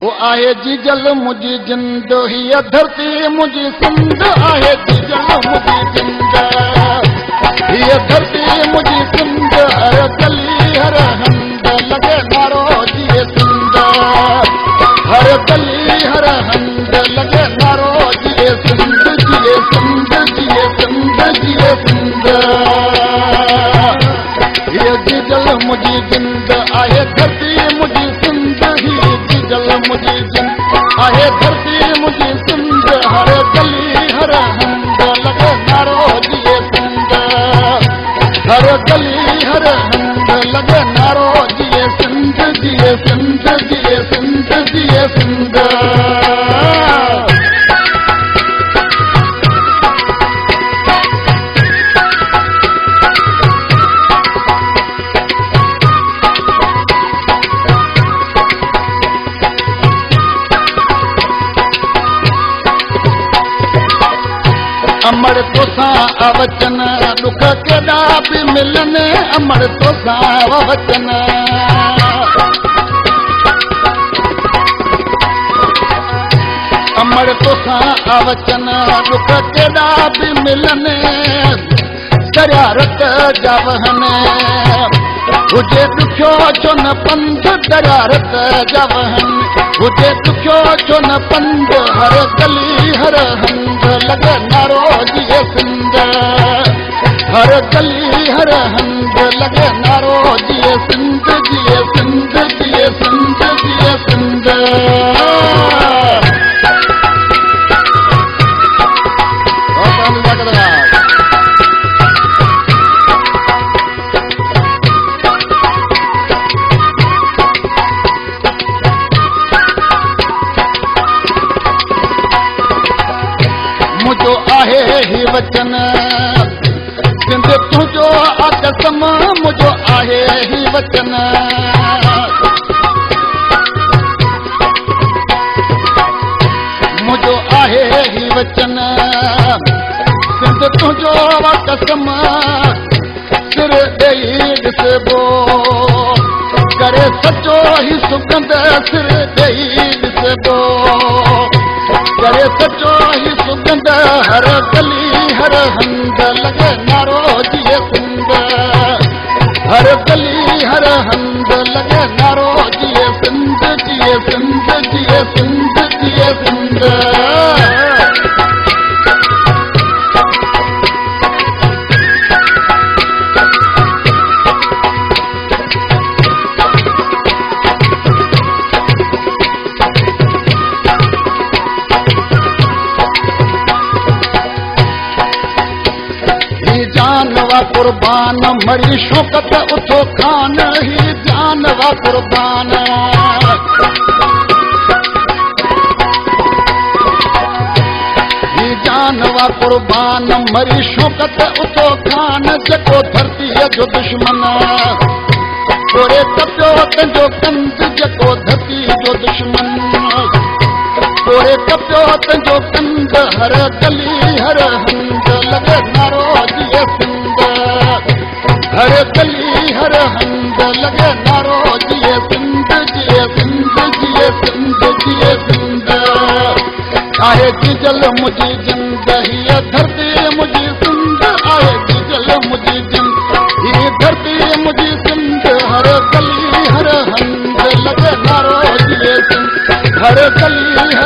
वो आहे जीजल मुझी जिंद हीअ धरती मुझी सिंध आहे जीजल मुझी जिंद हीअ धरती मुझी सिंध हर गली हर हंध लगे नारो जिए सिंध हर गली हर हंध लगे नारो जिए सिंध जिए सिंध जिए सिंध जिए सिंध हीअ जीजल मुझी जिंद आहे धरती मुझी सिंध हीअ जीजल मुझी जिंद आहे धरती मुझी सिंध हर गली हर हंध लगे नारो जिए सिंध हर गली हर हंध लगे नारो जिए सिंध जिए सिंध जिए सिंध जिए सिंध अमर तोसां अवचन दुख केॾा बि मिलनि अमर तोसां अवचन अमर तोसां अवचन दुख केॾा बि मिलनि दरियारत जा वहनि हुजे ॾुखियो छो न पंध दरियारत जा वहनि हुजे ॾुखियो छो न पंध हर गली हर हंध लगे नारो जिए सिंध हर गली हर हंध लगे नारो जिए सिंध जिए सिंध जिए सिंध जिए सिंध मुझो आहे ही वचन सिंध तुझो आकसम मुझो आहे ही वचन मुझो आहे ही वचन सिंध तुझो आकसम सिर ॾेई ॾिसबो करे सचो ही सुगंध सिर ॾेई ॾिसबो करे सचो ही सुगंध हर गली हर हंध लगे नारो जिए सिंध हर गली हर हंध लगे नारो जिए सिंध जिए सिंध जिए सिंध जिए सिंध जानवा कुर्बान मरी शौकत उठो खान ही जानवा कुर्बान ही जानवा कुर्बान मरी शौकत उठो खान जेको धरतीअ जो दुश्मन तोरे कपियो तुंहिंजो कंद जेको धरती जो दुश्मन तोरे कपियो तुंहिंजो कंद हर गली हर हंध लगे नारो जिए सिंध हर गली हर हंध लगे नारो जिए सिंध जिए सिंध जिए सिंध जिए सिंध आहे जीजल मुझी जिंद हीअ धरती मुझी सिंध आहे जीजल मुझी जिंद हीअ धरती मुझी सिंध हर गली हर हंध लगे नारो जिए सिंध हर गली